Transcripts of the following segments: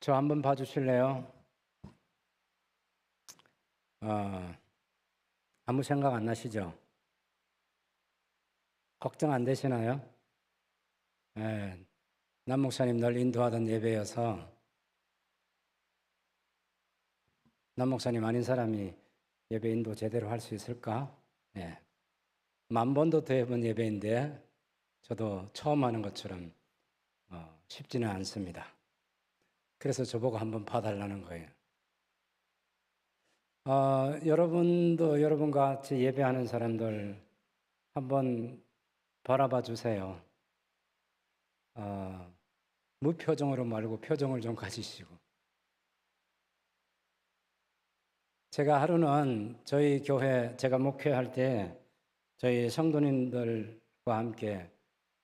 저 한번 봐주실래요? 아무 생각 안 나시죠? 걱정 안 되시나요? 예, 남 목사님 늘 인도하던 예배여서 남 목사님 아닌 사람이 예배 인도 제대로 할 수 있을까? 예, 10,000번도 더 해본 예배인데 저도 처음 하는 것처럼 쉽지는 않습니다. 그래서 저보고 한번 봐달라는 거예요. 여러분도 여러분과 같이 예배하는 사람들 한번 바라봐 주세요. 무표정으로 말고 표정을 좀 가지시고. 제가 하루는 저희 교회, 제가 목회할 때 저희 성도님들과 함께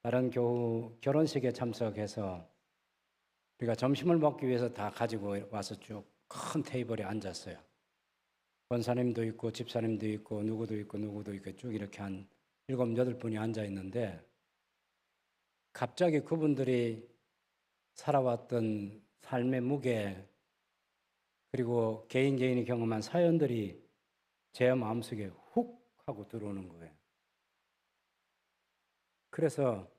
다른 교우 결혼식에 참석해서 우리가 점심을 먹기 위해서 다 가지고 와서 쭉 큰 테이블에 앉았어요. 권사님도 있고 집사님도 있고 누구도 있고 쭉 이렇게 한 7, 8분이 앉아 있는데 갑자기 그분들이 살아왔던 삶의 무게 그리고 개인이 경험한 사연들이 제 마음속에 훅 하고 들어오는 거예요. 그래서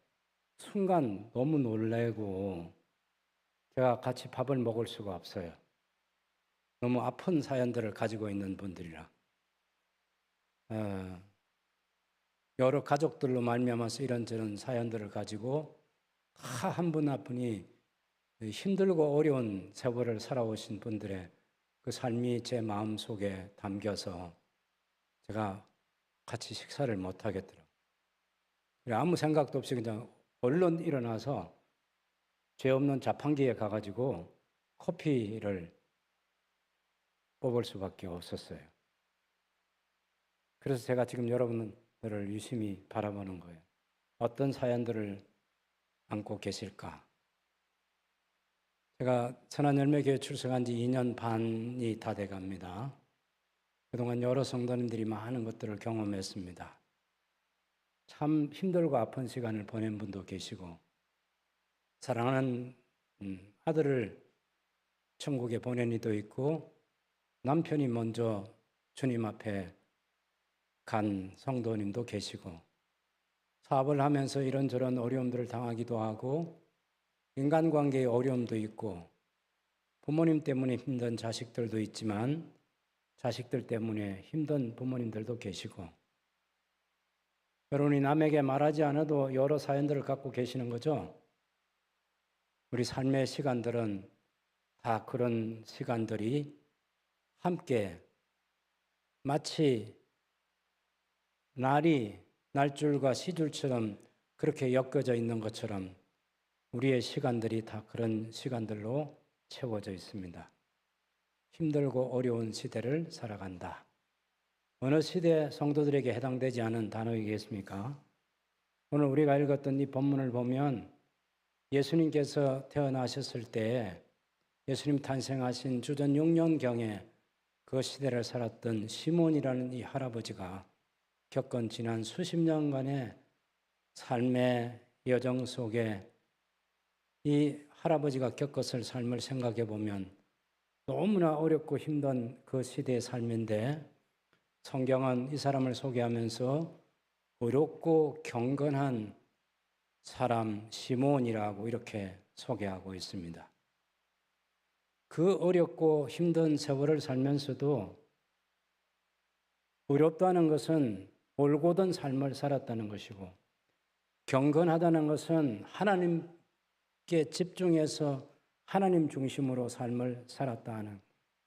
순간 너무 놀래고 제가 같이 밥을 먹을 수가 없어요. 너무 아픈 사연들을 가지고 있는 분들이라. 여러 가족들로 말미암아서 이런저런 사연들을 가지고 다 한 분 한 분이 힘들고 어려운 세월을 살아오신 분들의 그 삶이 제 마음속에 담겨서 제가 같이 식사를 못 하겠더라고요. 아무 생각도 없이 그냥 얼른 일어나서 죄 없는 자판기에 가가지고 커피를 뽑을 수밖에 없었어요. 그래서 제가 지금 여러분들을 유심히 바라보는 거예요. 어떤 사연들을 안고 계실까? 제가 천안열매교회 출석한 지 2년 반이 다 돼갑니다. 그동안 여러 성도님들이 많은 것들을 경험했습니다. 참 힘들고 아픈 시간을 보낸 분도 계시고 사랑하는 아들을 천국에 보낸 이도 있고 남편이 먼저 주님 앞에 간 성도님도 계시고 사업을 하면서 이런저런 어려움들을 당하기도 하고 인간관계의 어려움도 있고 부모님 때문에 힘든 자식들도 있지만 자식들 때문에 힘든 부모님들도 계시고 여러분이 남에게 말하지 않아도 여러 사연들을 갖고 계시는 거죠. 우리 삶의 시간들은 다 그런 시간들이 함께 마치 날줄과 시줄처럼 그렇게 엮여져 있는 것처럼 우리의 시간들이 다 그런 시간들로 채워져 있습니다. 힘들고 어려운 시대를 살아간다. 어느 시대 성도들에게 해당되지 않은 단어이겠습니까? 오늘 우리가 읽었던 이 본문을 보면 예수님께서 태어나셨을 때 예수님 탄생하신 주전 6년경에 그 시대를 살았던 시몬이라는 이 할아버지가 겪은 지난 수십 년간의 삶의 여정 속에 이 할아버지가 겪었을 삶을 생각해 보면 너무나 어렵고 힘든 그 시대의 삶인데 성경은 이 사람을 소개하면서 어렵고 경건한 사람 시몬이라고 이렇게 소개하고 있습니다. 그 어렵고 힘든 세월을 살면서도 어렵다는 것은 올곧은 삶을 살았다는 것이고 경건하다는 것은 하나님께 집중해서 하나님 중심으로 삶을 살았다는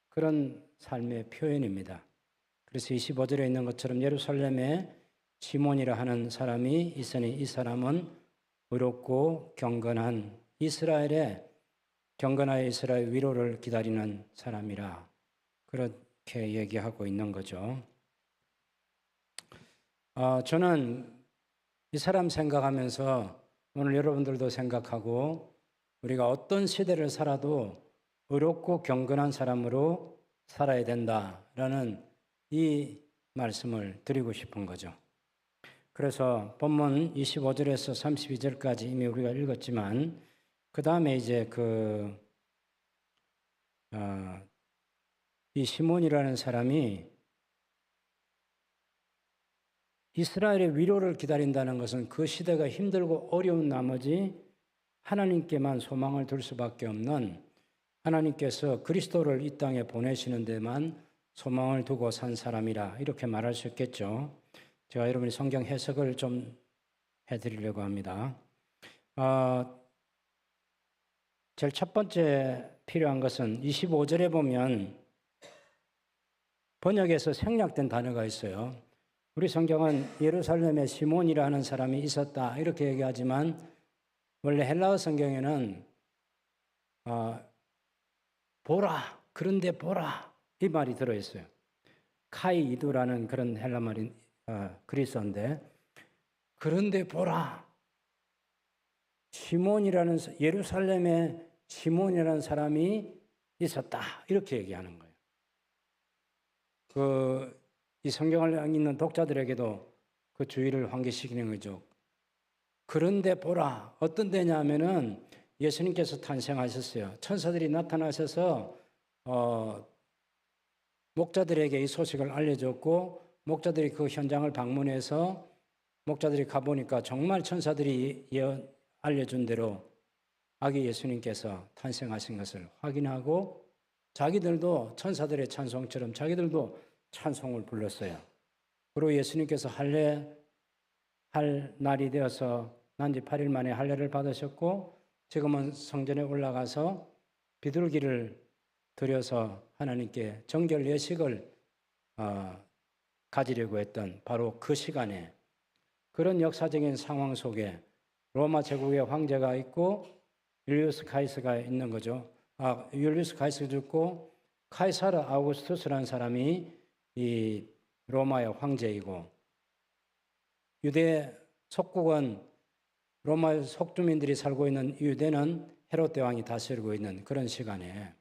그런 삶의 표현입니다. 그래서 25절에 있는 것처럼 예루살렘에 시몬이라 하는 사람이 있으니 이 사람은 의롭고 경건한 경건하여 이스라엘 위로를 기다리는 사람이라 그렇게 얘기하고 있는 거죠. 저는 이 사람 생각하면서 오늘 여러분들도 생각하고 우리가 어떤 시대를 살아도 의롭고 경건한 사람으로 살아야 된다라는 이 말씀을 드리고 싶은 거죠. 그래서 본문 25절에서 32절까지 이미 우리가 읽었지만 그 다음에 이제 이 시몬이라는 사람이 이스라엘의 위로를 기다린다는 것은 그 시대가 힘들고 어려운 나머지 하나님께만 소망을 둘 수밖에 없는, 하나님께서 그리스도를 이 땅에 보내시는 데만 소망을 두고 산 사람이라 이렇게 말할 수 있겠죠. 제가 여러분이 성경 해석을 좀 해드리려고 합니다. 제일 첫 번째 필요한 것은 25절에 보면 번역에서 생략된 단어가 있어요. 우리 성경은 예루살렘에 시몬이라는 사람이 있었다 이렇게 얘기하지만 원래 헬라어 성경에는 보라, 그런데 보라 이 말이 들어있어요. 카이이두라는 그런 헬라 말인 그리스어인데, 그런데 보라, 시몬이라는, 예루살렘에 시몬이라는 사람이 있었다 이렇게 얘기하는 거예요. 이 성경을 읽는 독자들에게도 그 주의를 환기시키는 거죠. 그런데 보라, 어떤 데냐면은 예수님께서 탄생하셨어요. 천사들이 나타나셔서 목자들에게 이 소식을 알려줬고, 목자들이 그 현장을 방문해서 목자들이 가보니까 정말 천사들이 알려준 대로 아기 예수님께서 탄생하신 것을 확인하고, 자기들도 천사들의 찬송처럼 자기들도 찬송을 불렀어요. 그리고 예수님께서 할례할 날이 되어서 난지 8일 만에 할례를 받으셨고, 지금은 성전에 올라가서 비둘기를 드려서 하나님께 정결 예식을 가지려고 했던 바로 그 시간에, 그런 역사적인 상황 속에 로마 제국의 황제가 있고 율리우스 카이서가 있는 거죠. 율리우스 카이서 죽고 카이사르 아우구스투스라는 사람이 이 로마의 황제이고, 유대 속국은 로마 속주민들이 살고 있는 유대는 헤롯 대왕이 다스리고 있는 그런 시간에,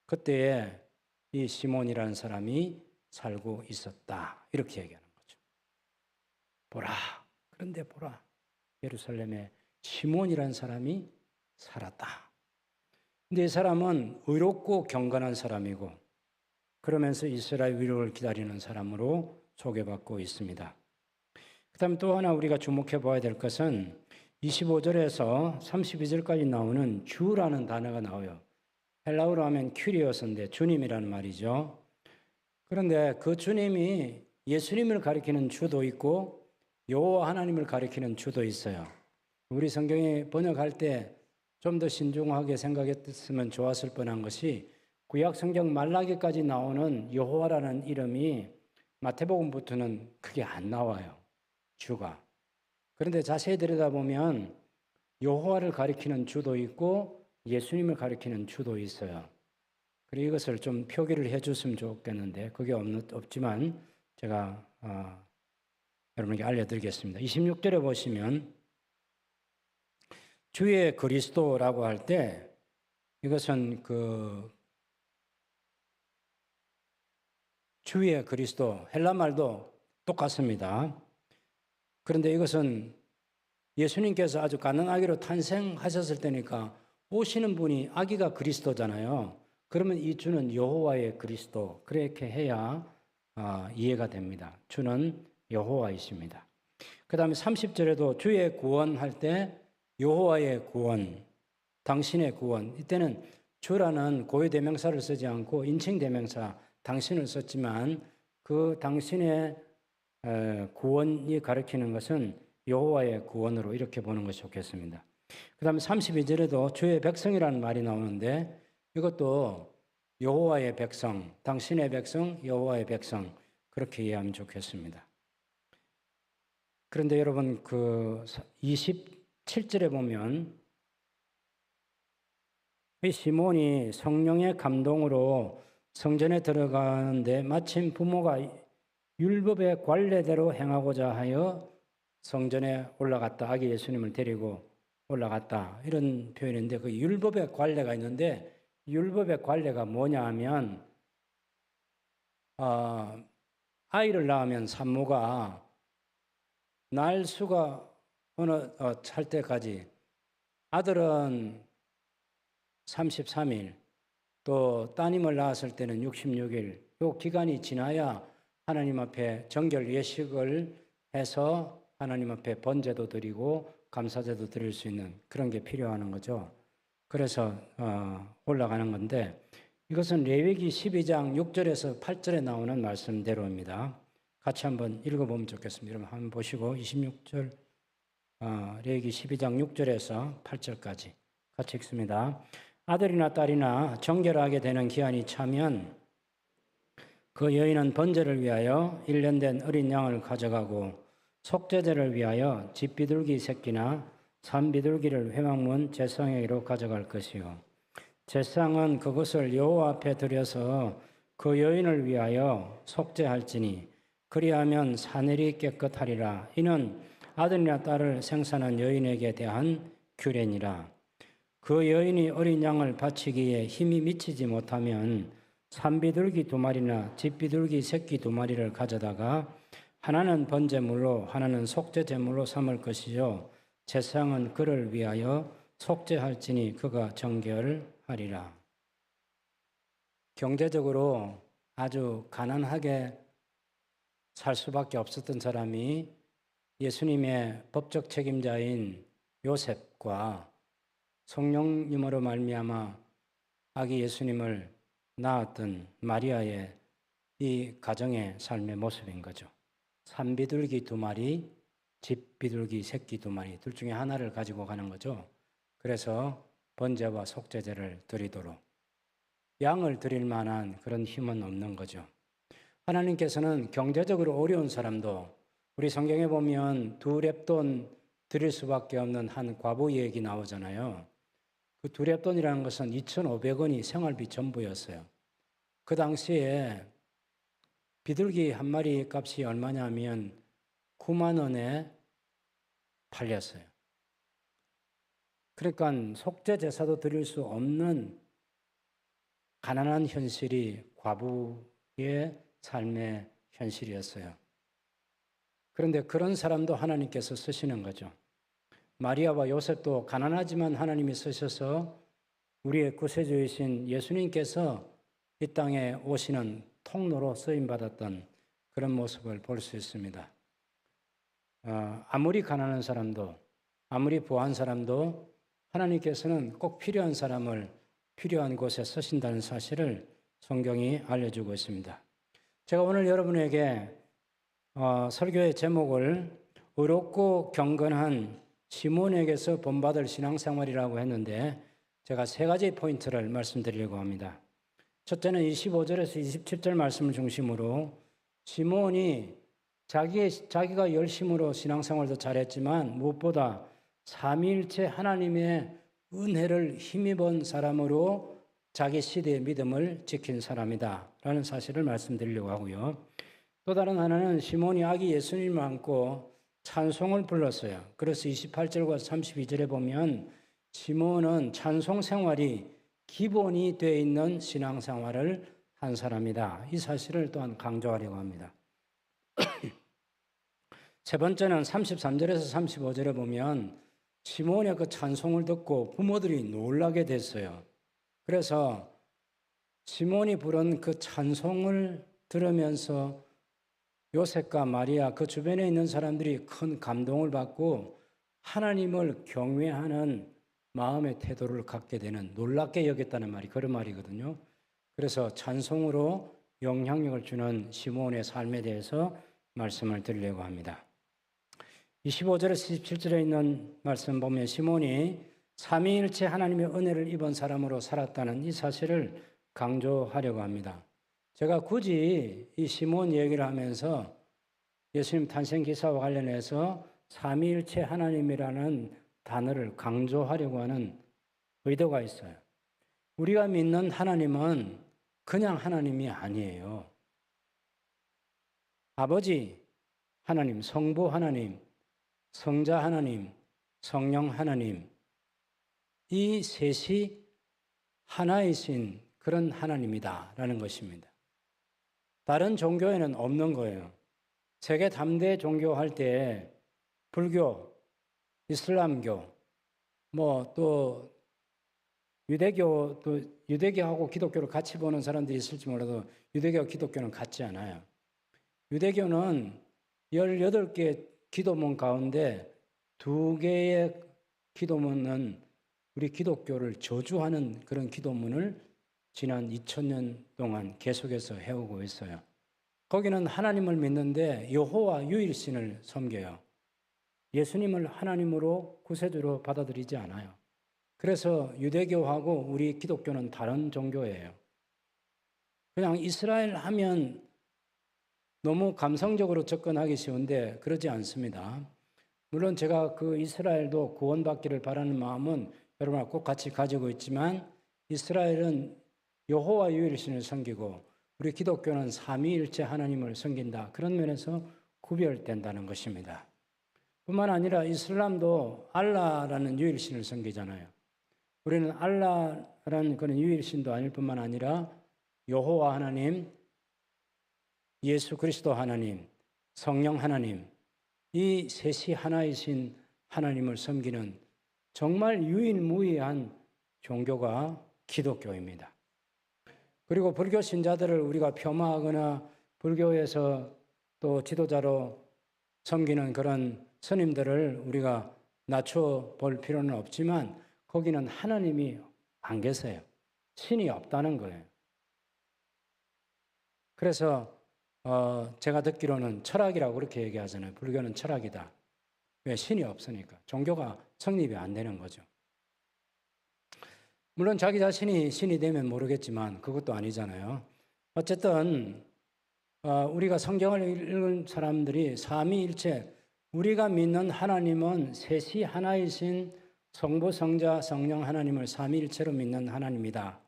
그때에 이 시몬이라는 사람이 살고 있었다 이렇게 얘기하는 거죠. 보라, 그런데 보라, 예루살렘에 시몬이라는 사람이 살았다. 근데 이 사람은 의롭고 경건한 사람이고, 그러면서 이스라엘 위로를 기다리는 사람으로 소개받고 있습니다. 그 다음에 또 하나 우리가 주목해 봐야 될 것은 25절에서 32절까지 나오는 주라는 단어가 나와요. 헬라어로 하면 큐리오스인데 주님이라는 말이죠. 그런데 그 주님이 예수님을 가리키는 주도 있고 여호와 하나님을 가리키는 주도 있어요. 우리 성경이 번역할 때 좀 더 신중하게 생각했으면 좋았을 뻔한 것이, 구약 성경 말라기까지 나오는 여호와라는 이름이 마태복음부터는 크게 안 나와요. 주가. 그런데 자세히 들여다보면 여호와를 가리키는 주도 있고 예수님을 가리키는 주도 있어요. 그리고 이것을 좀 표기를 해줬으면 좋겠는데 그게 없지만 제가 여러분에게 알려드리겠습니다. 26절에 보시면 주의 그리스도라고 할 때 이것은 주의 그리스도, 헬라 말도 똑같습니다. 그런데 이것은 예수님께서 아주 가난아기로 탄생하셨을 때니까 오시는 분이 아기가 그리스도잖아요. 그러면 이 주는 여호와의 그리스도, 그렇게 해야 이해가 됩니다. 주는 여호와이십니다. 그 다음에 30절에도 주의 구원할 때 여호와의 구원, 당신의 구원, 이때는 주라는 고유대명사를 쓰지 않고 인칭대명사 당신을 썼지만 그 당신의 구원이 가리키는 것은 여호와의 구원으로 이렇게 보는 것이 좋겠습니다. 그 다음에 32절에도 주의 백성이라는 말이 나오는데 이것도 여호와의 백성, 당신의 백성, 여호와의 백성 그렇게 이해하면 좋겠습니다. 그런데 여러분 27절에 보면 이 시몬이 성령의 감동으로 성전에 들어가는데 마침 부모가 율법의 관례대로 행하고자 하여 성전에 올라갔다. 아기 예수님을 데리고 올라갔다. 이런 표현인데 그 율법의 관례가 있는데 율법의 관례가 뭐냐 하면 아이를 낳으면 산모가 날수가 어느 찰 때까지 아들은 33일, 또 따님을 낳았을 때는 66일, 요 기간이 지나야 하나님 앞에 정결 예식을 해서 하나님 앞에 번제도 드리고 감사제도 드릴 수 있는 그런 게 필요한 거죠. 그래서 올라가는 건데 이것은 레위기 12장 6절에서 8절에 나오는 말씀대로입니다. 같이 한번 읽어보면 좋겠습니다. 여러분 한번 보시고 26절 레위기 12장 6절에서 8절까지 같이 읽습니다. 아들이나 딸이나 정결하게 되는 기한이 차면 그 여인은 번제를 위하여 1년 된 어린 양을 가져가고 속죄제를 위하여 집비둘기 새끼나 산비둘기를 회막문 제사장에게로 가져갈 것이요 제사장은 그것을 여호와 앞에 들여서 그 여인을 위하여 속죄할지니 그리하면 사늘이 깨끗하리라. 이는 아들이나 딸을 생산한 여인에게 대한 규례니라. 그 여인이 어린 양을 바치기에 힘이 미치지 못하면 산비둘기 2마리나 집비둘기 새끼 2마리를 가져다가 하나는 번제물로 하나는 속죄제물로 삼을 것이요 제사장은 그를 위하여 속죄할지니 그가 정결하리라. 경제적으로 아주 가난하게 살 수밖에 없었던 사람이 예수님의 법적 책임자인 요셉과 성령님으로 말미암아 아기 예수님을 낳았던 마리아의 이 가정의 삶의 모습인 거죠. 산비둘기 2마리, 집비둘기 새끼 2마리 둘 중에 하나를 가지고 가는 거죠. 그래서 번제와 속죄제를 드리도록 양을 드릴 만한 그런 힘은 없는 거죠. 하나님께서는 경제적으로 어려운 사람도 우리 성경에 보면 2렙돈 드릴 수밖에 없는 한 과부 얘기 나오잖아요. 그 2렙돈이라는 것은 2,500원이 생활비 전부였어요. 그 당시에 비둘기 한 마리 값이 얼마냐면 9만 원에 팔렸어요. 그러니까 속죄 제사도 드릴 수 없는 가난한 현실이 과부의 삶의 현실이었어요. 그런데 그런 사람도 하나님께서 쓰시는 거죠. 마리아와 요셉도 가난하지만 하나님이 쓰셔서 우리의 구세주이신 예수님께서 이 땅에 오시는 통로로 쓰임받았던 그런 모습을 볼 수 있습니다. 아무리 가난한 사람도 아무리 부한 사람도 하나님께서는 꼭 필요한 사람을 필요한 곳에 쓰신다는 사실을 성경이 알려주고 있습니다. 제가 오늘 여러분에게 설교의 제목을 의롭고 경건한 시몬에게서 본받을 신앙생활이라고 했는데 제가 3가지 포인트를 말씀드리려고 합니다. 첫째는 25절에서 27절 말씀을 중심으로 시몬이 자기가 열심으로 신앙생활도 잘했지만 무엇보다 삼위일체 하나님의 은혜를 힘입은 사람으로 자기 시대의 믿음을 지킨 사람이다 라는 사실을 말씀드리려고 하고요. 또 다른 하나는 시몬이 아기 예수님을 안고 찬송을 불렀어요. 그래서 28절과 32절에 보면 시몬은 찬송 생활이 기본이 되어 있는 신앙생활을 한 사람이다. 이 사실을 또한 강조하려고 합니다. 세 번째는 33절에서 35절에 보면 시몬의 그 찬송을 듣고 부모들이 놀라게 됐어요. 그래서 시몬이 부른 그 찬송을 들으면서 요셉과 마리아 그 주변에 있는 사람들이 큰 감동을 받고 하나님을 경외하는 마음의 태도를 갖게 되는 놀랍게 여겼다는 말이 그런 말이거든요. 그래서 찬송으로 영향력을 주는 시몬의 삶에 대해서 말씀을 드리려고 합니다. 25절에서 17절에 있는 말씀 보면 시몬이 삼위일체 하나님의 은혜를 입은 사람으로 살았다는 이 사실을 강조하려고 합니다. 제가 굳이 이 시몬 얘기를 하면서 예수님 탄생 기사와 관련해서 삼위일체 하나님이라는 단어를 강조하려고 하는 의도가 있어요. 우리가 믿는 하나님은 그냥 하나님이 아니에요. 아버지 하나님, 성부 하나님, 성자 하나님, 성령 하나님, 이 셋이 하나이신 그런 하나님이다라는 것입니다. 다른 종교에는 없는 거예요. 세계 3대 종교 할 때 불교, 이슬람교, 또 유대교하고 기독교를 같이 보는 사람들이 있을지 몰라도 유대교와 기독교는 같지 않아요. 유대교는 18개 기도문 가운데 2개의 기도문은 우리 기독교를 저주하는 그런 기도문을 지난 2000년 동안 계속해서 해오고 있어요. 거기는 하나님을 믿는데 여호와 유일신을 섬겨요. 예수님을 하나님으로 구세주로 받아들이지 않아요. 그래서 유대교하고 우리 기독교는 다른 종교예요. 그냥 이스라엘 하면 너무 감성적으로 접근하기 쉬운데 그러지 않습니다. 물론 제가 그 이스라엘도 구원받기를 바라는 마음은 여러분과 꼭 같이 가지고 있지만 이스라엘은 여호와 유일신을 섬기고 우리 기독교는 삼위일체 하나님을 섬긴다. 그런 면에서 구별된다는 것입니다. 뿐만 아니라 이슬람도 알라라는 유일신을 섬기잖아요. 우리는 알라라는 그런 유일신도 아닐 뿐만 아니라 여호와 하나님, 예수 그리스도 하나님, 성령 하나님, 이 셋이 하나이신 하나님을 섬기는 정말 유일무이한 종교가 기독교입니다. 그리고 불교 신자들을 우리가 폄하하거나 불교에서 또 지도자로 섬기는 그런 스님들을 우리가 낮춰 볼 필요는 없지만 거기는 하나님이 안 계세요. 신이 없다는 거예요. 그래서 제가 듣기로는 철학이라고 그렇게 얘기하잖아요. 불교는 철학이다. 왜? 신이 없으니까. 종교가 성립이 안 되는 거죠. 물론 자기 자신이 신이 되면 모르겠지만 그것도 아니잖아요. 어쨌든 우리가 성경을 읽은 사람들이 삼위일체, 우리가 믿는 하나님은 셋이 하나이신 성부, 성자, 성령 하나님을 삼위일체로 믿는 하나님이다.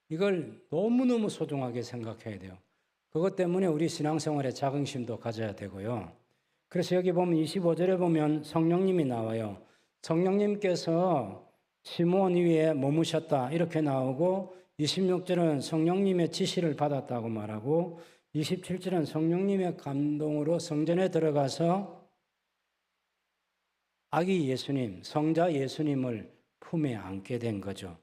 이걸 너무너무 소중하게 생각해야 돼요. 그것 때문에 우리 신앙생활에 자긍심도 가져야 되고요. 그래서 여기 보면 25절에 보면 성령님이 나와요. 성령님께서 시몬 위에 머무셨다 이렇게 나오고 26절은 성령님의 지시를 받았다고 말하고 27절은 성령님의 감동으로 성전에 들어가서 아기 예수님, 성자 예수님을 품에 안게 된 거죠.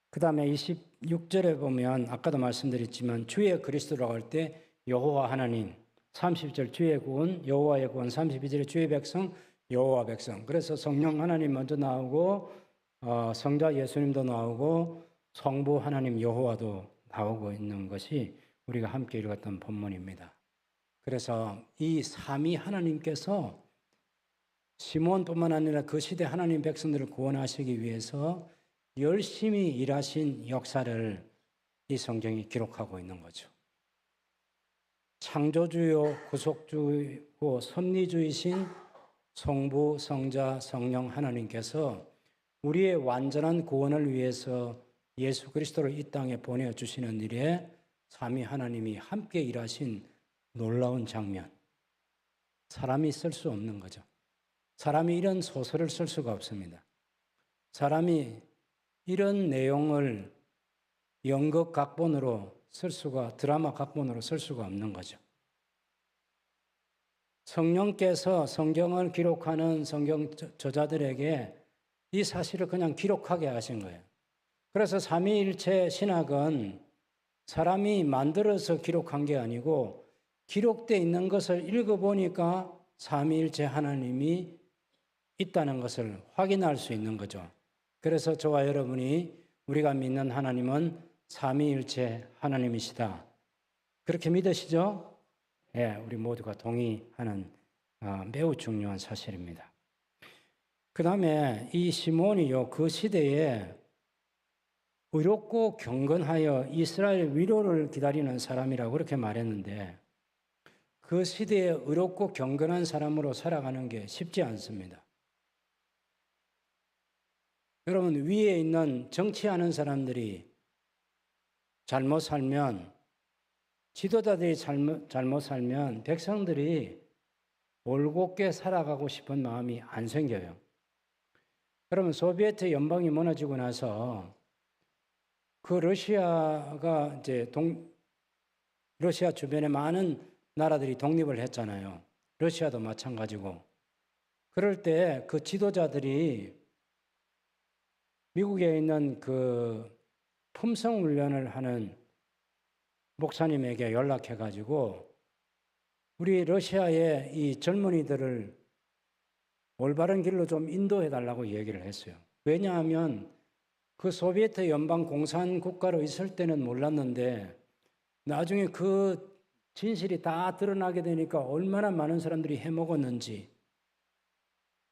그 다음에 26절에 보면 아까도 말씀드렸지만 주의 그리스도라고 할 때 여호와 하나님, 30절 주의 구원, 여호와의 구원, 32절에 주의 백성, 여호와 백성. 그래서 성령 하나님 먼저 나오고 성자 예수님도 나오고 성부 하나님 여호와도 나오고 있는 것이 우리가 함께 읽었던 본문입니다. 그래서 이 삼위 하나님께서 시몬뿐만 아니라 그 시대 하나님 백성들을 구원하시기 위해서 열심히 일하신 역사를 이 성경이 기록하고 있는 거죠. 창조주요 구속주요 섭리주이신 성부, 성자, 성령 하나님께서 우리의 완전한 구원을 위해서 예수 그리스도를 이 땅에 보내주시는 일에 삼위 하나님이 함께 일하신 놀라운 장면. 사람이 쓸 수 없는 거죠. 사람이 이런 소설을 쓸 수가 없습니다. 사람이 이런 내용을 연극 각본으로 드라마 각본으로 쓸 수가 없는 거죠. 성령께서 성경을 기록하는 성경 저자들에게 이 사실을 그냥 기록하게 하신 거예요. 그래서 삼위일체 신학은 사람이 만들어서 기록한 게 아니고 기록되어 있는 것을 읽어보니까 삼위일체 하나님이 있다는 것을 확인할 수 있는 거죠. 그래서 저와 여러분이 우리가 믿는 하나님은 삼위일체 하나님이시다. 그렇게 믿으시죠? 예, 우리 모두가 동의하는 매우 중요한 사실입니다. 그 다음에 이 시몬이요, 그 시대에 의롭고 경건하여 이스라엘 위로를 기다리는 사람이라고 그렇게 말했는데 그 시대에 의롭고 경건한 사람으로 살아가는 게 쉽지 않습니다. 여러분, 위에 있는 정치하는 사람들이 잘못 살면, 지도자들이 잘못 살면 백성들이 올곧게 살아가고 싶은 마음이 안 생겨요. 여러분, 소비에트 연방이 무너지고 나서 그 러시아가 이제 러시아 주변에 많은 나라들이 독립을 했잖아요. 러시아도 마찬가지고. 그럴 때 그 지도자들이 미국에 있는 그 품성 훈련을 하는 목사님에게 연락해 가지고 우리 러시아의 이 젊은이들을 올바른 길로 좀 인도해 달라고 얘기를 했어요. 왜냐하면 그 소비에트 연방 공산 국가로 있을 때는 몰랐는데 나중에 그 진실이 다 드러나게 되니까 얼마나 많은 사람들이 해먹었는지.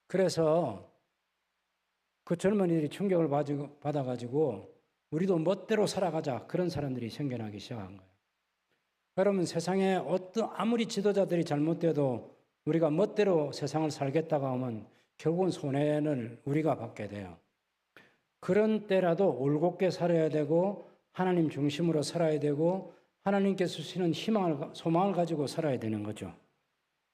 그래서 그 젊은이들이 충격을 받아가지고 우리도 멋대로 살아가자, 그런 사람들이 생겨나기 시작한 거예요. 여러분, 세상에 아무리 지도자들이 잘못돼도 우리가 멋대로 세상을 살겠다고 하면 결국은 손해를 우리가 받게 돼요. 그런 때라도 올곧게 살아야 되고 하나님 중심으로 살아야 되고 하나님께서 주시는 소망을 가지고 살아야 되는 거죠.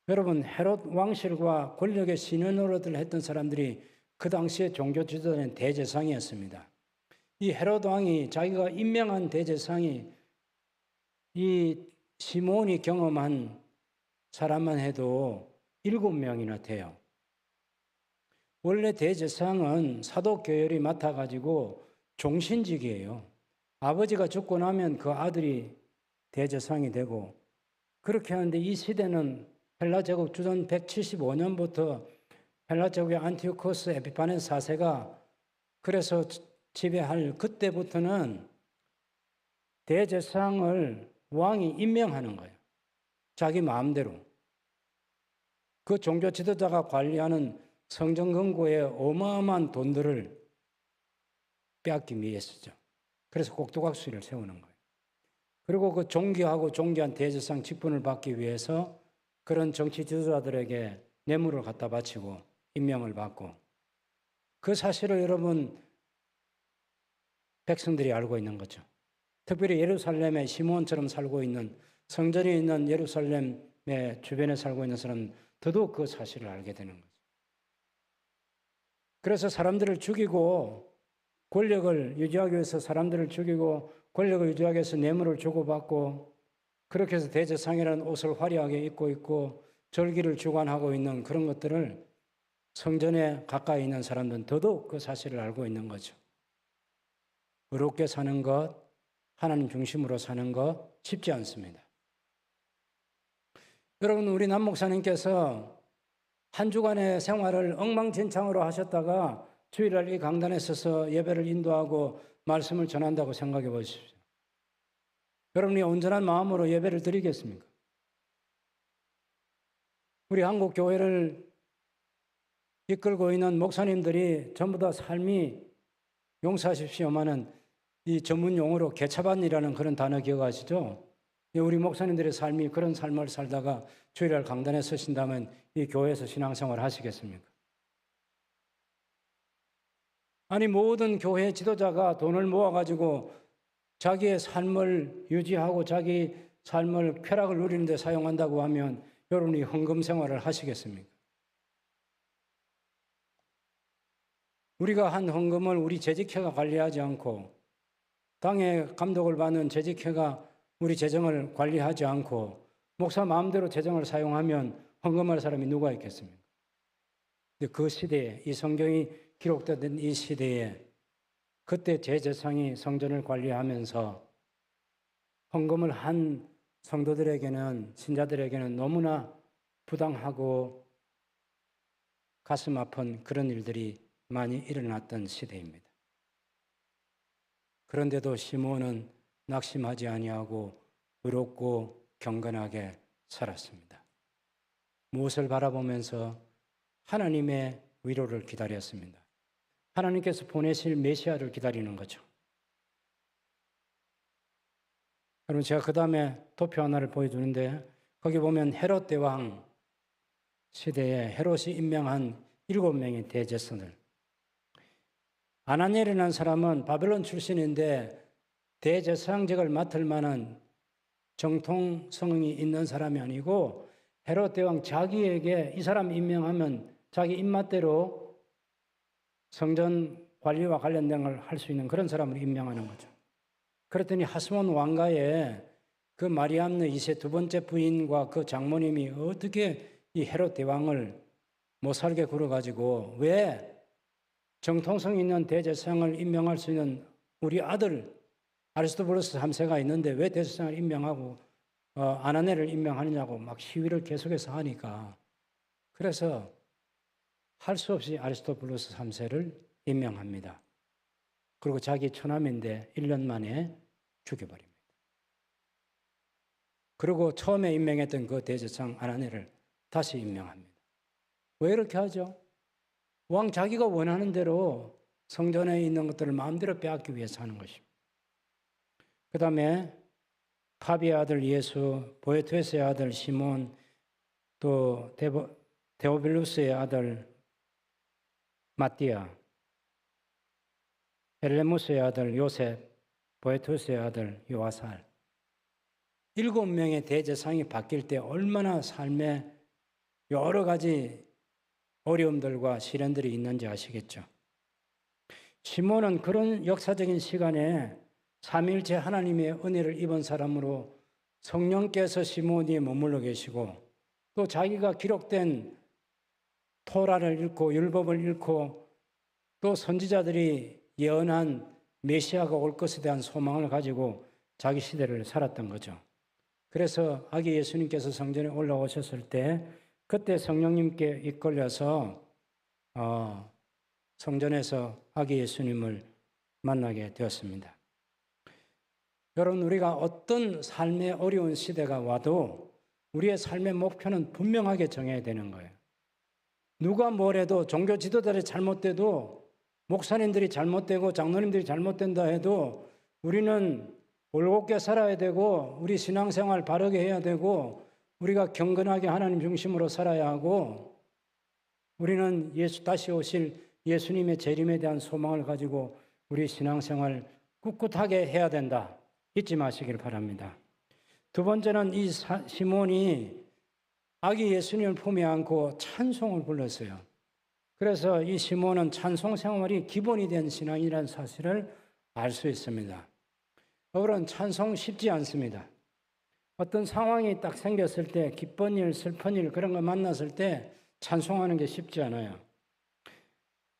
여러분, 헤롯 왕실과 권력의 신현노릇을 했던 사람들이 그 당시에 종교 지도자는 대제사장이었습니다. 이 헤롯 왕이 자기가 임명한 대제사장이 이 시몬이 경험한 사람만 해도 7명이나 돼요. 원래 대제사장은 사도 교열이 맡아가지고 종신직이에요. 아버지가 죽고 나면 그 아들이 대제사장이 되고, 그렇게 하는데 이 시대는 헬라 제국 주전 175년부터 헬라 제국의 안티오코스 에피파네스 4세가 그래서 지배할 그때부터는 대제사장을 왕이 임명하는 거예요. 자기 마음대로. 그 종교 지도자가 관리하는 성전 건고의 어마어마한 돈들을 빼앗기 위해서죠. 그래서 꼭두각시를 세우는 거예요. 그리고 그 존귀하고 존귀한 대제사장 직분을 받기 위해서 그런 정치 지도자들에게 뇌물을 갖다 바치고 임명을 받고, 그 사실을 여러분 백성들이 알고 있는 거죠. 특별히 예루살렘에 시몬처럼 살고 있는, 성전이 있는 예루살렘의 주변에 살고 있는 사람은 더더욱 그 사실을 알게 되는 거죠. 그래서 사람들을 죽이고 권력을 유지하기 위해서 사람들을 죽이고 권력을 유지하기 위해서 뇌물을 주고받고, 그렇게 해서 대제사장이라는 옷을 화려하게 입고 있고 절기를 주관하고 있는 그런 것들을 성전에 가까이 있는 사람들은 더더욱 그 사실을 알고 있는 거죠. 의롭게 사는 것, 하나님 중심으로 사는 것 쉽지 않습니다. 여러분, 우리 남 목사님께서 한 주간의 생활을 엉망진창으로 하셨다가 주일날 이 강단에 서서 예배를 인도하고 말씀을 전한다고 생각해 보십시오. 여러분이 온전한 마음으로 예배를 드리겠습니까? 우리 한국 교회를 이끌고 있는 목사님들이 전부 다 삶이, 용서하십시오마는 이 전문 용어로 개차반이라는 그런 단어 기억하시죠? 우리 목사님들의 삶이 그런 삶을 살다가 주일날 강단에 서신다면 이 교회에서 신앙생활 하시겠습니까? 아니, 모든 교회 지도자가 돈을 모아가지고 자기의 삶을 유지하고 자기 삶을 쾌락을 누리는 데 사용한다고 하면 여러분이 헌금 생활을 하시겠습니까? 우리가 한 헌금을 우리 재직회가 관리하지 않고 당의 감독을 받는 재직회가 우리 재정을 관리하지 않고 목사 마음대로 재정을 사용하면 헌금할 사람이 누가 있겠습니까? 근데 그 시대에, 이 성경이 기록된 이 시대에 그때 제사장이 성전을 관리하면서 헌금을 한 성도들에게는, 신자들에게는 너무나 부당하고 가슴 아픈 그런 일들이 많이 일어났던 시대입니다. 그런데도 시몬은 낙심하지 아니하고 의롭고 경건하게 살았습니다. 무엇을 바라보면서? 하나님의 위로를 기다렸습니다. 하나님께서 보내실 메시아를 기다리는 거죠. 여러분, 제가 그 다음에 도표 하나를 보여주는데 거기 보면 헤롯 대왕 시대에 헤롯이 임명한 7명의 대제사장들. 아나니엘이라는 사람은 바벨론 출신인데 대제사장직을 맡을 만한 정통성이 있는 사람이 아니고 헤롯 대왕 자기에게 이 사람 임명하면 자기 입맛대로 성전 관리와 관련된 걸 할 수 있는 그런 사람을 임명하는 거죠. 그랬더니 하스몬 왕가의 그 마리암네 2세 두 번째 부인과 그 장모님이 어떻게 이 헤롯 대왕을 못 살게 굴어가지고 왜 정통성 있는 대제사장을 임명할 수 있는 우리 아들 아리스토블루스 3세가 있는데 왜 대제사장을 임명하고 아나네를 임명하느냐고 막 시위를 계속해서 하니까 그래서 할 수 없이 아리스토블루스 3세를 임명합니다. 그리고 자기 처남인데 1년 만에 죽여버립니다. 그리고 처음에 임명했던 그 대제사장 아나네를 다시 임명합니다. 왜 이렇게 하죠? 왕 자기가 원하는 대로 성전에 있는 것들을 마음대로 빼앗기 위해서 하는 것입니다. 그 다음에 파비의 아들 예수, 보에투에스의 아들 시몬, 또 데오빌루스의 아들 마띠아, 엘레무스의 아들 요셉, 보에투에스의 아들 요아살. 7명의 대제사장이 바뀔 때 얼마나 삶에 여러 가지 어려움들과 시련들이 있는지 아시겠죠? 시몬은 그런 역사적인 시간에 삼위일체 하나님의 은혜를 입은 사람으로 성령께서 시몬이 머물러 계시고 또 자기가 기록된 토라를 읽고 율법을 읽고 또 선지자들이 예언한 메시아가 올 것에 대한 소망을 가지고 자기 시대를 살았던 거죠. 그래서 아기 예수님께서 성전에 올라오셨을 때 그때 성령님께 이끌려서 성전에서 아기 예수님을 만나게 되었습니다. 여러분, 우리가 어떤 삶의 어려운 시대가 와도 우리의 삶의 목표는 분명하게 정해야 되는 거예요. 누가 뭐래도 종교 지도자들이 잘못돼도 목사님들이 잘못되고 장로님들이 잘못된다 해도 우리는 올곧게 살아야 되고 우리 신앙생활 바르게 해야 되고 우리가 경건하게 하나님 중심으로 살아야 하고 우리는 다시 오실 예수님의 재림에 대한 소망을 가지고 우리 신앙생활 꿋꿋하게 해야 된다. 잊지 마시길 바랍니다. 두 번째는 이 시몬이 아기 예수님을 품에 안고 찬송을 불렀어요. 그래서 이 시몬은 찬송 생활이 기본이 된 신앙이라는 사실을 알 수 있습니다. 여러분, 찬송 쉽지 않습니다. 어떤 상황이 딱 생겼을 때 기쁜 일, 슬픈 일 그런 거 만났을 때 찬송하는 게 쉽지 않아요.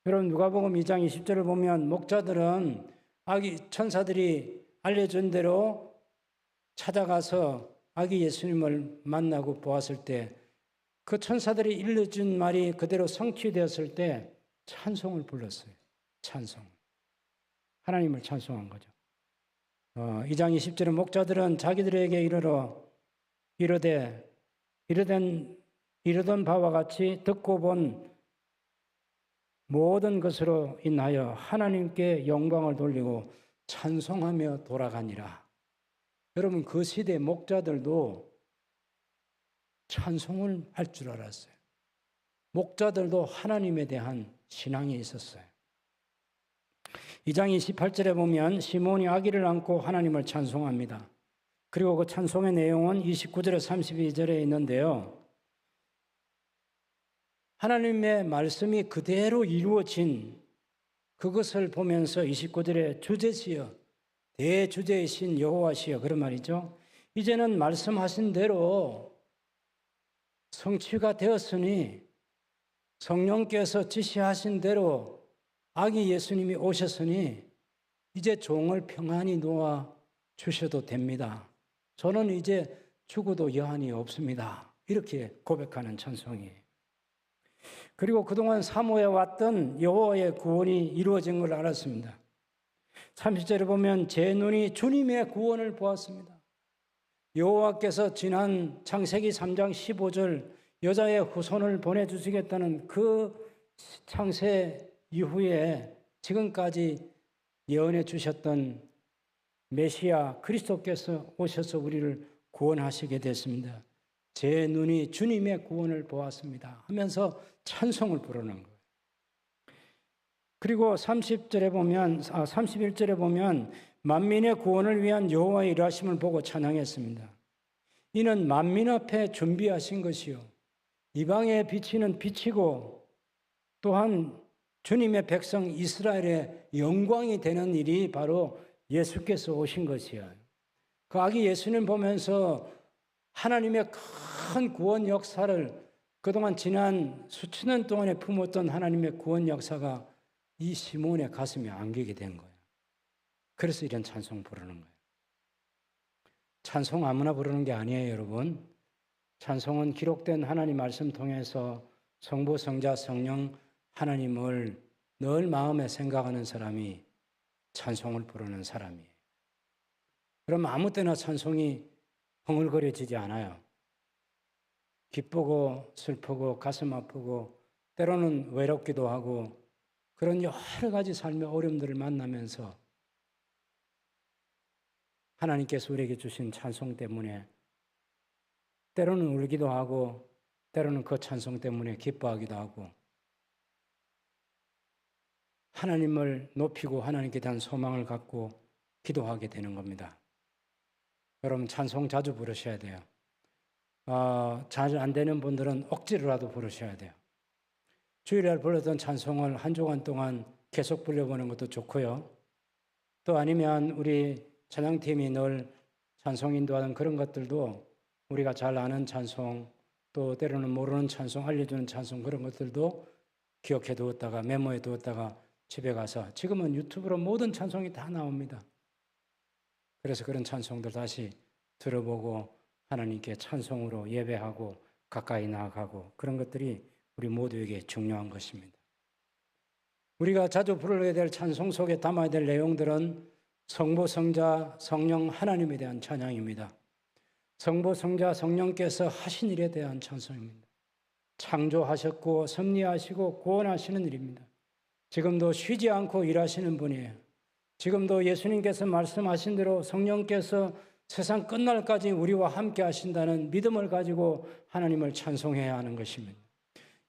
여러분, 누가복음 2장 20절을 보면 목자들은 아기 천사들이 알려준 대로 찾아가서 아기 예수님을 만나고 보았을 때 그 천사들이 일러준 말이 그대로 성취되었을 때 찬송을 불렀어요. 찬송. 하나님을 찬송한 거죠. 2장 20절에 목자들은 자기들에게 이르던 바와 같이 듣고 본 모든 것으로 인하여 하나님께 영광을 돌리고 찬송하며 돌아가니라. 여러분, 그 시대 목자들도 찬송을 할 줄 알았어요. 목자들도 하나님에 대한 신앙이 있었어요. 2장 28절에 보면 시몬이 아기를 안고 하나님을 찬송합니다. 그리고 그 찬송의 내용은 29절에 32절에 있는데요. 하나님의 말씀이 그대로 이루어진 그것을 보면서 29절에 주제시여 대주제이신 여호와시여 그런 말이죠. 이제는 말씀하신 대로 성취가 되었으니 성령께서 지시하신 대로 아기 예수님이 오셨으니 이제 종을 평안히 놓아 주셔도 됩니다. 저는 이제 죽어도 여한이 없습니다. 이렇게 고백하는 찬송이에요. 그리고 그동안 사모해 왔던 여호와의 구원이 이루어진 걸 알았습니다. 30절에 보면 제 눈이 주님의 구원을 보았습니다. 여호와께서 지난 창세기 3장 15절 여자의 후손을 보내주시겠다는 그 창세 이후에 지금까지 예언해 주셨던 메시아 그리스도께서 오셔서 우리를 구원하시게 됐습니다. 제 눈이 주님의 구원을 보았습니다 하면서 찬송을 부르는 거예요. 그리고 31절에 보면 만민의 구원을 위한 여호와의 일하심을 보고 찬양했습니다. 이는 만민 앞에 준비하신 것이요 이방에 비치는 빛이고 또한 주님의 백성 이스라엘의 영광이 되는 일이 바로 예수께서 오신 것이에요. 그 아기 예수님 보면서 하나님의 큰 구원 역사를 그동안 지난 수천 년 동안에 품었던 하나님의 구원 역사가 이 시몬의 가슴에 안기게 된 거예요. 그래서 이런 찬송 부르는 거예요. 찬송 아무나 부르는 게 아니에요, 여러분. 찬송은 기록된 하나님 말씀 통해서 성부, 성자, 성령 하나님을 늘 마음에 생각하는 사람이 찬송을 부르는 사람이에요. 그럼 아무 때나 찬송이 흥얼거려지지 않아요. 기쁘고 슬프고 가슴 아프고 때로는 외롭기도 하고 그런 여러 가지 삶의 어려움들을 만나면서 하나님께서 우리에게 주신 찬송 때문에 때로는 울기도 하고 때로는 그 찬송 때문에 기뻐하기도 하고 하나님을 높이고 하나님께 대한 소망을 갖고 기도하게 되는 겁니다. 여러분 찬송 자주 부르셔야 돼요. 잘 안 되는 분들은 억지로라도 부르셔야 돼요. 주일날 불렀던 찬송을 한 주간 동안 계속 불려보는 것도 좋고요. 또 아니면 우리 찬양팀이 늘 찬송 인도하는 그런 것들도 우리가 잘 아는 찬송 또 때로는 모르는 찬송 알려주는 찬송 그런 것들도 기억해 두었다가 메모해 두었다가 집에 가서 지금은 유튜브로 모든 찬송이 다 나옵니다. 그래서 그런 찬송들 다시 들어보고 하나님께 찬송으로 예배하고 가까이 나아가고 그런 것들이 우리 모두에게 중요한 것입니다. 우리가 자주 부르게 될 찬송 속에 담아야 될 내용들은 성부, 성자, 성령 하나님에 대한 찬양입니다. 성부, 성자, 성령께서 하신 일에 대한 찬송입니다. 창조하셨고 섭리하시고 구원하시는 일입니다. 지금도 쉬지 않고 일하시는 분이에요. 지금도 예수님께서 말씀하신 대로 성령께서 세상 끝날까지 우리와 함께 하신다는 믿음을 가지고 하나님을 찬송해야 하는 것입니다.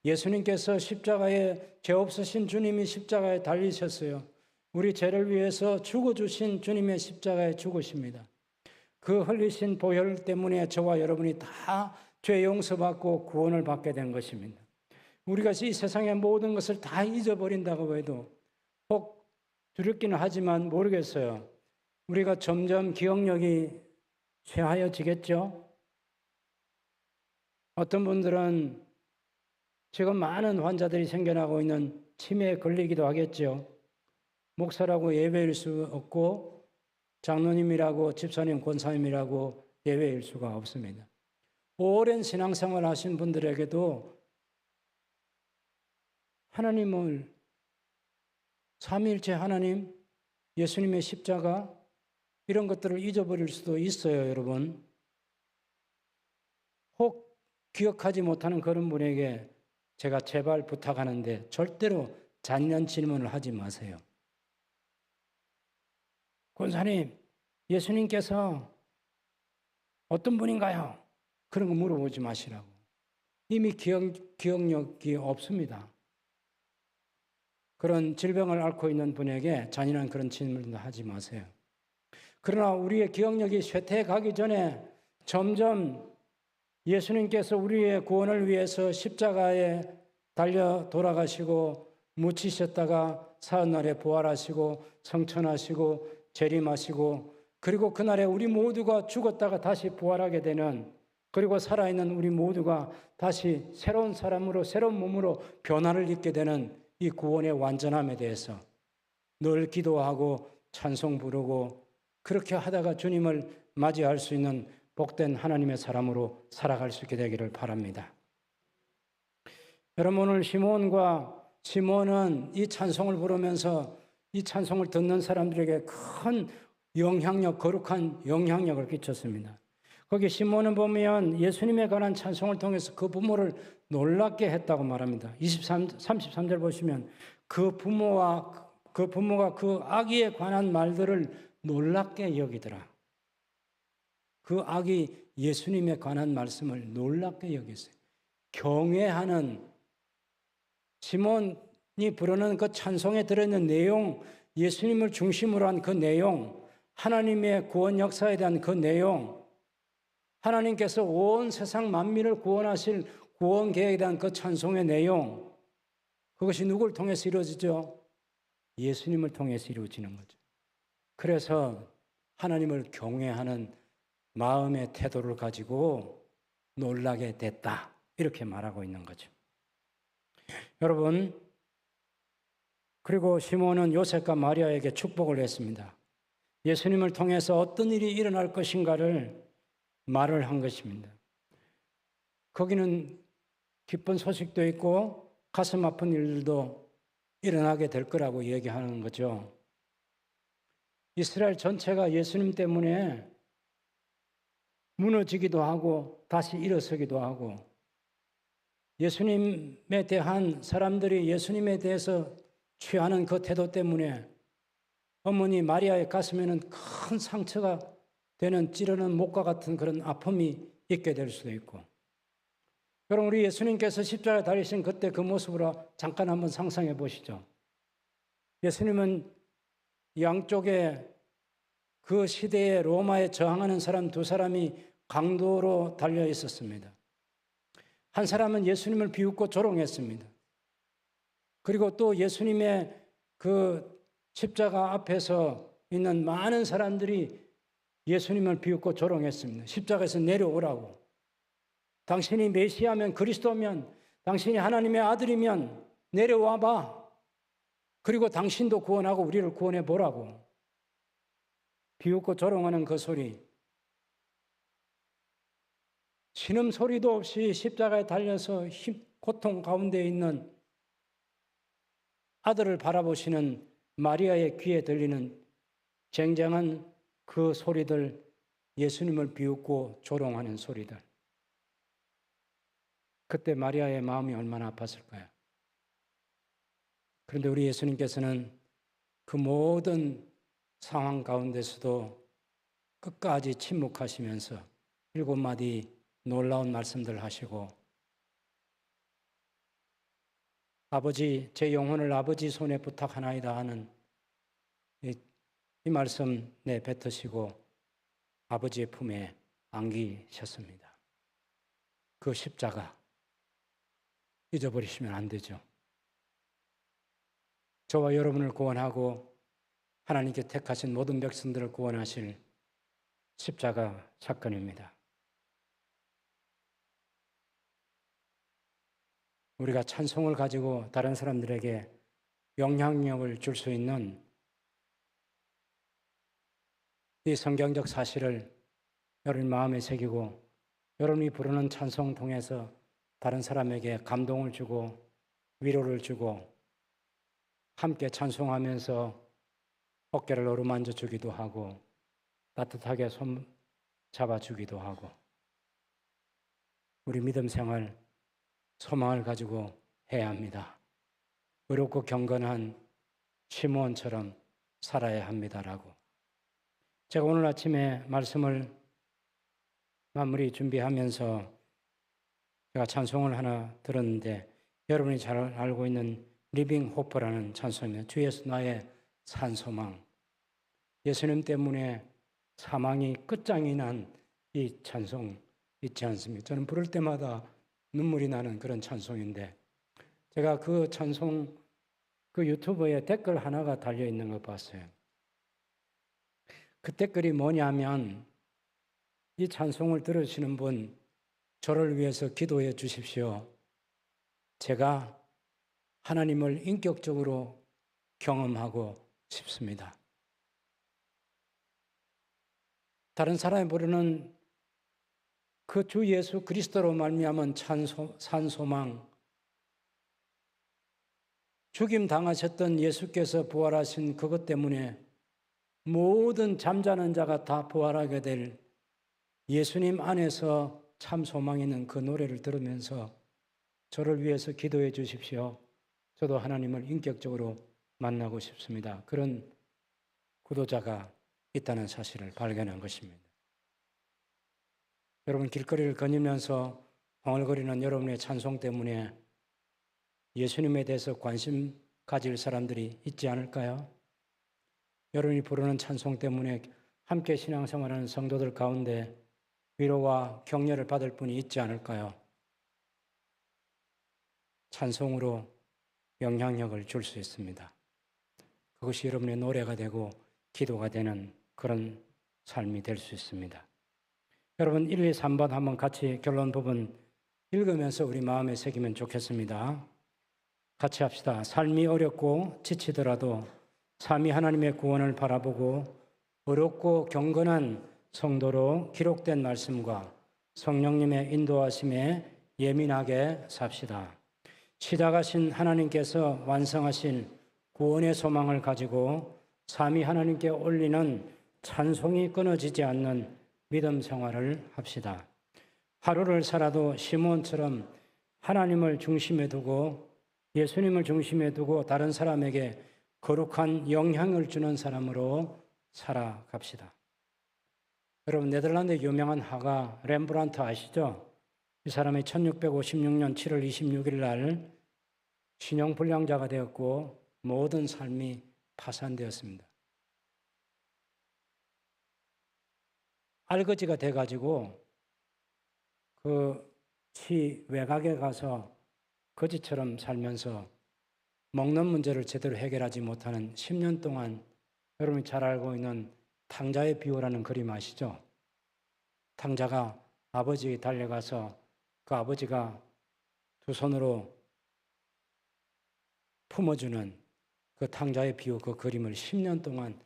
예수님께서 십자가에 죄 없으신 주님이 십자가에 달리셨어요. 우리 죄를 위해서 죽어주신 주님의 십자가에 죽으십니다. 그 흘리신 보혈 때문에 저와 여러분이 다 죄 용서받고 구원을 받게 된 것입니다. 우리가 이 세상의 모든 것을 다 잊어버린다고 해도 혹 두렵기는 하지만 모르겠어요. 우리가 점점 기억력이 쇠하여지겠죠? 어떤 분들은 지금 많은 환자들이 생겨나고 있는 치매에 걸리기도 하겠죠. 목사라고 예외일 수 없고 장로님이라고 집사님, 권사님이라고 예외일 수가 없습니다. 오랜 신앙생활 하신 분들에게도 하나님을 삼위일체 하나님, 예수님의 십자가 이런 것들을 잊어버릴 수도 있어요, 여러분. 혹 기억하지 못하는 그런 분에게 제가 제발 부탁하는데 절대로 잔인한 질문을 하지 마세요. 권사님, 예수님께서 어떤 분인가요? 그런 거 물어보지 마시라고. 이미 기억력이 없습니다. 그런 질병을 앓고 있는 분에게 잔인한 그런 질문도 하지 마세요. 그러나 우리의 기억력이 쇠퇴해가기 전에 점점 예수님께서 우리의 구원을 위해서 십자가에 달려 돌아가시고 묻히셨다가 사흘날에 부활하시고 성천하시고 재림하시고 그리고 그날에 우리 모두가 죽었다가 다시 부활하게 되는 그리고 살아있는 우리 모두가 다시 새로운 사람으로 새로운 몸으로 변화를 입게 되는 이 구원의 완전함에 대해서 늘 기도하고 찬송 부르고 그렇게 하다가 주님을 맞이할 수 있는 복된 하나님의 사람으로 살아갈 수 있게 되기를 바랍니다. 여러분 오늘 시몬은 이 찬송을 부르면서 이 찬송을 듣는 사람들에게 큰 영향력, 거룩한 영향력을 끼쳤습니다. 거기 시몬은 보면 예수님에 관한 찬송을 통해서 그 부모를 놀랍게 했다고 말합니다. 33절 보시면 그 부모가 그 아기에 관한 말들을 놀랍게 여기더라. 그 아기 예수님에 관한 말씀을 놀랍게 여겼어요. 경외하는 시몬이 부르는 그 찬송에 들어있는 내용, 예수님을 중심으로 한 그 내용, 하나님의 구원 역사에 대한 그 내용, 하나님께서 온 세상 만민을 구원하실 구원 계획에 대한 그 찬송의 내용, 그것이 누구를 통해서 이루어지죠? 예수님을 통해서 이루어지는 거죠. 그래서 하나님을 경외하는 마음의 태도를 가지고 놀라게 됐다. 이렇게 말하고 있는 거죠. 여러분, 그리고 시몬은 요셉과 마리아에게 축복을 했습니다. 예수님을 통해서 어떤 일이 일어날 것인가를 말을 한 것입니다. 거기는 기쁜 소식도 있고 가슴 아픈 일들도 일어나게 될 거라고 얘기하는 거죠. 이스라엘 전체가 예수님 때문에 무너지기도 하고 다시 일어서기도 하고, 예수님에 대한 사람들이 예수님에 대해서 취하는 그 태도 때문에 어머니 마리아의 가슴에는 큰 상처가 되는 찌르는 목과 같은 그런 아픔이 있게 될 수도 있고, 여러분, 우리 예수님께서 십자가에 달리신 그때 그 모습으로 잠깐 한번 상상해 보시죠. 예수님은 양쪽에 그 시대에 로마에 저항하는 사람 두 사람이 강도로 달려 있었습니다. 한 사람은 예수님을 비웃고 조롱했습니다. 그리고 또 예수님의 그 십자가 앞에서 있는 많은 사람들이 예수님을 비웃고 조롱했습니다. 십자가에서 내려오라고. 당신이 메시아면, 그리스도면, 당신이 하나님의 아들이면 내려와 봐. 그리고 당신도 구원하고 우리를 구원해 보라고. 비웃고 조롱하는 그 소리. 신음소리도 없이 십자가에 달려서 고통 가운데 있는 아들을 바라보시는 마리아의 귀에 들리는 쟁쟁한 그 소리들, 예수님을 비웃고 조롱하는 소리들. 그때 마리아의 마음이 얼마나 아팠을까요? 그런데 우리 예수님께서는 그 모든 상황 가운데서도 끝까지 침묵하시면서 7마디 놀라운 말씀들 하시고, 아버지, 제 영혼을 아버지 손에 부탁하나이다 하는 이 말씀 내뱉으시고 아버지의 품에 안기셨습니다. 그 십자가 잊어버리시면 안 되죠. 저와 여러분을 구원하고 하나님께 택하신 모든 백성들을 구원하실 십자가 사건입니다. 우리가 찬송을 가지고 다른 사람들에게 영향력을 줄 수 있는 이 성경적 사실을 여러분 마음에 새기고, 여러분이 부르는 찬송 통해서 다른 사람에게 감동을 주고 위로를 주고, 함께 찬송하면서 어깨를 어루만져 주기도 하고 따뜻하게 손 잡아주기도 하고, 우리 믿음 생활 소망을 가지고 해야 합니다. 의롭고 경건한 시므온처럼 살아야 합니다라고. 제가 오늘 아침에 말씀을 마무리 준비하면서 제가 찬송을 하나 들었는데, 여러분이 잘 알고 있는 리빙 호프라는 찬송입니다. 주 예수 나의 산소망. 예수님 때문에 사망이 끝장이 난 이 찬송 있지 않습니까? 저는 부를 때마다 눈물이 나는 그런 찬송인데, 제가 그 찬송 그 유튜브에 댓글 하나가 달려 있는 거 봤어요. 그 댓글이 뭐냐면, 이 찬송을 들으시는 분, 저를 위해서 기도해 주십시오. 제가 하나님을 인격적으로 경험하고 싶습니다. 다른 사람이 부르는 그 주 예수 그리스도로 말미암은 산소망, 죽임 당하셨던 예수께서 부활하신 그것 때문에 모든 잠자는 자가 다 부활하게 될 예수님 안에서 참 소망이 있는 그 노래를 들으면서 저를 위해서 기도해 주십시오. 저도 하나님을 인격적으로 만나고 싶습니다. 그런 구도자가 있다는 사실을 발견한 것입니다. 여러분, 길거리를 거니면서 흥얼거리는 여러분의 찬송 때문에 예수님에 대해서 관심 가질 사람들이 있지 않을까요? 여러분이 부르는 찬송 때문에 함께 신앙생활하는 성도들 가운데 위로와 격려를 받을 분이 있지 않을까요? 찬송으로 영향력을 줄 수 있습니다. 그것이 여러분의 노래가 되고 기도가 되는 그런 삶이 될 수 있습니다. 여러분 1, 2, 3번 한번 같이 결론 부분 읽으면서 우리 마음에 새기면 좋겠습니다. 같이 합시다. 삶이 어렵고 지치더라도 삼위 하나님의 구원을 바라보고 어렵고 경건한 성도로 기록된 말씀과 성령님의 인도하심에 예민하게 삽시다. 시작하신 하나님께서 완성하신 구원의 소망을 가지고 삼위 하나님께 올리는 찬송이 끊어지지 않는 믿음 생활을 합시다. 하루를 살아도 시몬처럼 하나님을 중심에 두고 예수님을 중심에 두고 다른 사람에게 거룩한 영향을 주는 사람으로 살아갑시다. 여러분, 네덜란드의 유명한 화가 렘브란트 아시죠? 이 사람이 1656년 7월 26일 날 신용불량자가 되었고 모든 삶이 파산되었습니다. 알거지가 돼가지고 그 시 외곽에 가서 거지처럼 살면서 먹는 문제를 제대로 해결하지 못하는 10년 동안 여러분이 잘 알고 있는 탕자의 비유라는 그림 아시죠? 탕자가 아버지에게 달려가서 그 아버지가 두 손으로 품어주는 그 탕자의 비유 그 그림을 10년 동안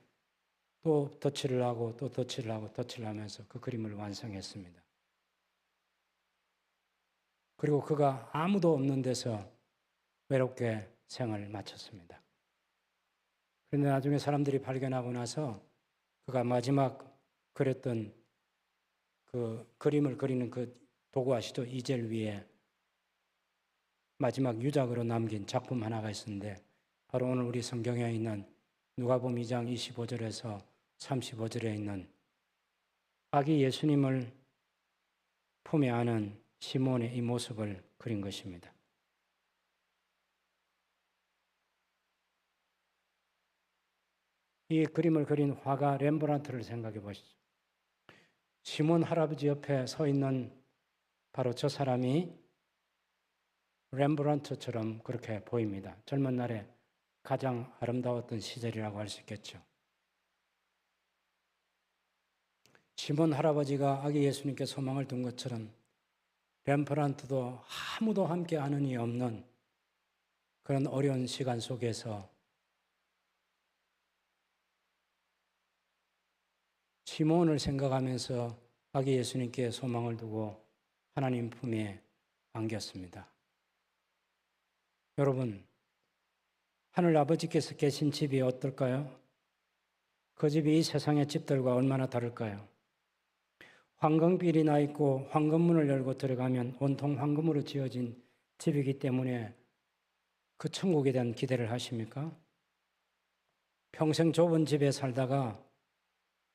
또 덧칠을 하고 또 덧칠을 하고 덧칠을 하면서 그 그림을 완성했습니다. 그리고 그가 아무도 없는 데서 외롭게 생을 마쳤습니다. 그런데 나중에 사람들이 발견하고 나서 그가 마지막 그렸던 그 그림을 그리는 그 도구 아시죠? 이젤 위에 마지막 유작으로 남긴 작품 하나가 있었는데 바로 오늘 우리 성경에 있는 누가복음 2장 25절에서 35절에 있는 아기 예수님을 품에 안은 시몬의 이 모습을 그린 것입니다. 이 그림을 그린 화가 렘브란트를 생각해 보시죠. 시몬 할아버지 옆에 서 있는 바로 저 사람이 렘브란트처럼 그렇게 보입니다. 젊은 날에 가장 아름다웠던 시절이라고 할 수 있겠죠. 시몬 할아버지가 아기 예수님께 소망을 둔 것처럼 렘브란트도 아무도 함께 하는 이 없는 그런 어려운 시간 속에서 시몬을 생각하면서 아기 예수님께 소망을 두고 하나님 품에 안겼습니다. 여러분, 하늘 아버지께서 계신 집이 어떨까요? 그 집이 이 세상의 집들과 얼마나 다를까요? 황금빌이 나 있고 황금문을 열고 들어가면 온통 황금으로 지어진 집이기 때문에 그 천국에 대한 기대를 하십니까? 평생 좁은 집에 살다가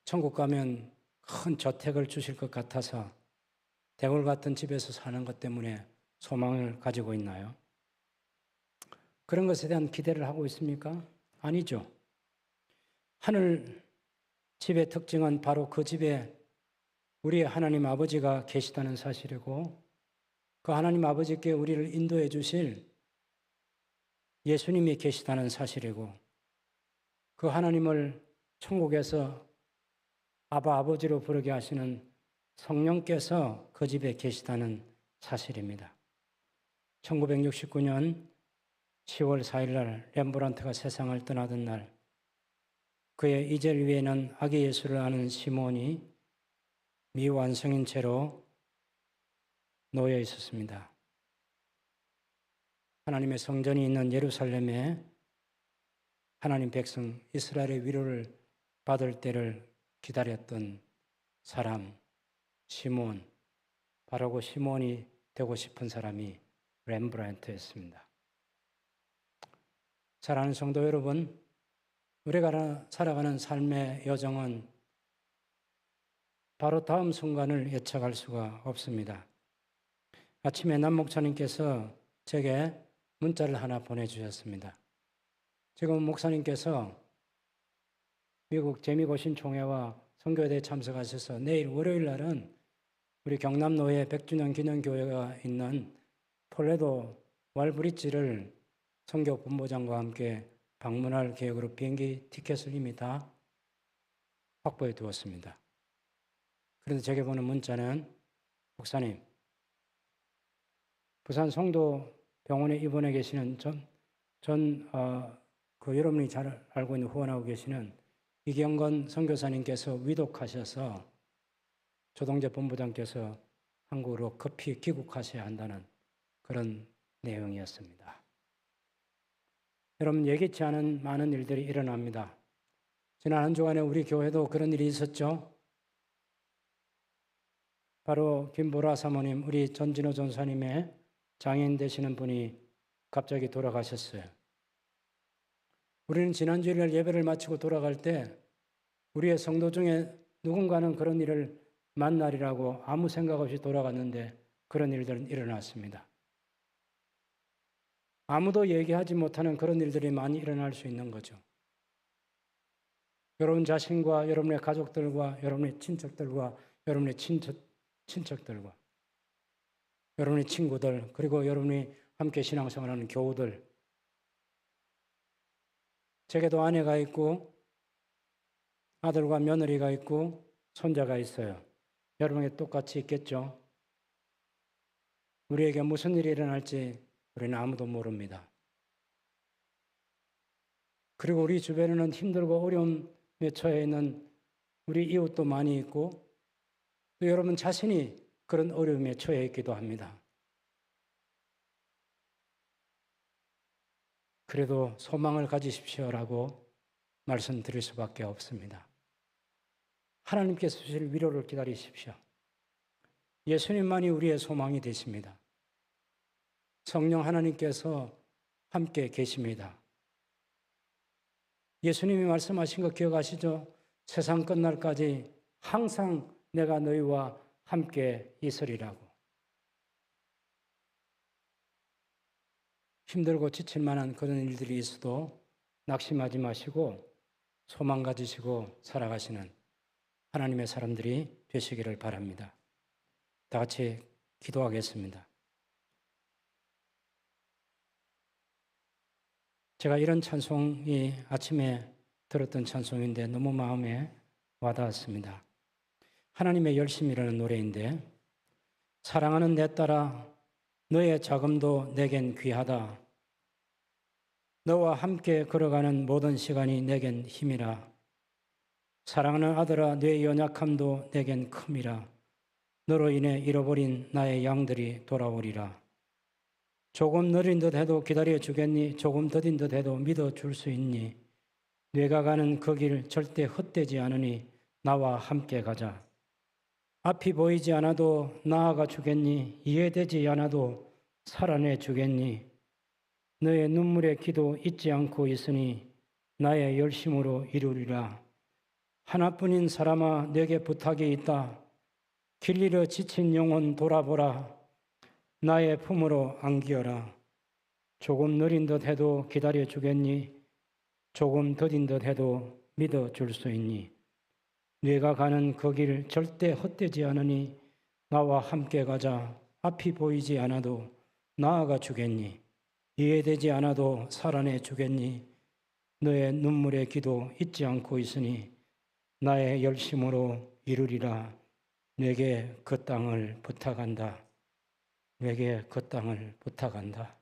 천국 가면 큰 저택을 주실 것 같아서 대궐 같은 집에서 사는 것 때문에 소망을 가지고 있나요? 그런 것에 대한 기대를 하고 있습니까? 아니죠. 하늘 집의 특징은 바로 그 집에 우리의 하나님 아버지가 계시다는 사실이고 그 하나님 아버지께 우리를 인도해 주실 예수님이 계시다는 사실이고 그 하나님을 천국에서 아바 아버지로 부르게 하시는 성령께서 그 집에 계시다는 사실입니다. 1969년 10월 4일 날 렘브란트가 세상을 떠나던 날 그의 이젤 위에는 아기 예수를 아는 시몬이 미완성인 채로 놓여 있었습니다. 하나님의 성전이 있는 예루살렘에 하나님 백성 이스라엘의 위로를 받을 때를 기다렸던 사람 시몬, 바로 그 시몬이 되고 싶은 사람이 렘브란트였습니다. 사랑하는 성도 여러분, 우리가 살아가는 삶의 여정은 바로 다음 순간을 예측할 수가 없습니다. 아침에 남 목사님께서 제게 문자를 하나 보내주셨습니다. 지금 목사님께서 미국 재미고신 총회와 선교대에 참석하셔서 내일 월요일 날은 우리 경남노예 100주년 기념교회가 있는 폴레도 왈브리지를 선교 본부장과 함께 방문할 계획으로 비행기 티켓을 이미 다 확보해 두었습니다. 그런데 제게 보는 문자는 목사님, 부산 송도 병원에 입원해 계시는 전 여러분이 잘 알고 있는 후원하고 계시는 이경건 선교사님께서 위독하셔서 조동재 본부장께서 한국으로 급히 귀국하셔야 한다는 그런 내용이었습니다. 여러분, 예기치 않은 많은 일들이 일어납니다. 지난 한 주간에 우리 교회도 그런 일이 있었죠. 바로 김보라 사모님, 우리 전진호 전사님의 장인 되시는 분이 갑자기 돌아가셨어요. 우리는 지난 주일 예배를 마치고 돌아갈 때 우리의 성도 중에 누군가는 그런 일을 만날이라고 아무 생각 없이 돌아갔는데 그런 일들은 일어났습니다. 아무도 얘기하지 못하는 그런 일들이 많이 일어날 수 있는 거죠. 여러분 자신과 여러분의 가족들과 여러분의 친척들과 여러분의 친척들과 여러분의 친구들 그리고 여러분이 함께 신앙생활하는 교우들, 제게도 아내가 있고 아들과 며느리가 있고 손자가 있어요. 여러분에게 똑같이 있겠죠? 우리에게 무슨 일이 일어날지 우리는 아무도 모릅니다. 그리고 우리 주변에는 힘들고 어려움에 처해 있는 우리 이웃도 많이 있고 또 여러분 자신이 그런 어려움에 처해 있기도 합니다. 그래도 소망을 가지십시오라고 말씀드릴 수밖에 없습니다. 하나님께서 주실 위로를 기다리십시오. 예수님만이 우리의 소망이 되십니다. 성령 하나님께서 함께 계십니다. 예수님이 말씀하신 거 기억하시죠? 세상 끝날까지 항상 내가 너희와 함께 있으리라고. 힘들고 지칠 만한 그런 일들이 있어도 낙심하지 마시고 소망 가지시고 살아가시는 하나님의 사람들이 되시기를 바랍니다. 다 같이 기도하겠습니다. 제가 이런 찬송이 아침에 들었던 찬송인데 너무 마음에 와닿았습니다. 하나님의 열심이라는 노래인데 사랑하는 내 딸아 너의 자금도 내겐 귀하다. 너와 함께 걸어가는 모든 시간이 내겐 힘이라. 사랑하는 아들아 내 연약함도 내겐 큼이라. 너로 인해 잃어버린 나의 양들이 돌아오리라. 조금 느린 듯 해도 기다려 주겠니? 조금 더딘 듯 해도 믿어 줄 수 있니? 내가 가는 그 길 절대 헛되지 않으니 나와 함께 가자. 앞이 보이지 않아도 나아가 주겠니? 이해되지 않아도 살아내 주겠니? 너의 눈물의 기도 잊지 않고 있으니 나의 열심으로 이루리라. 하나뿐인 사람아 내게 부탁이 있다. 길 잃어 지친 영혼 돌아보라. 나의 품으로 안기어라. 조금 느린 듯 해도 기다려 주겠니? 조금 더딘 듯 해도 믿어 줄 수 있니? 네가 가는 그 길 절대 헛되지 않으니 나와 함께 가자. 앞이 보이지 않아도 나아가 주겠니? 이해되지 않아도 살아내 주겠니? 너의 눈물의 기도 잊지 않고 있으니 나의 열심으로 이루리라. 내게 그 땅을 부탁한다. 내게 그 땅을 부탁한다.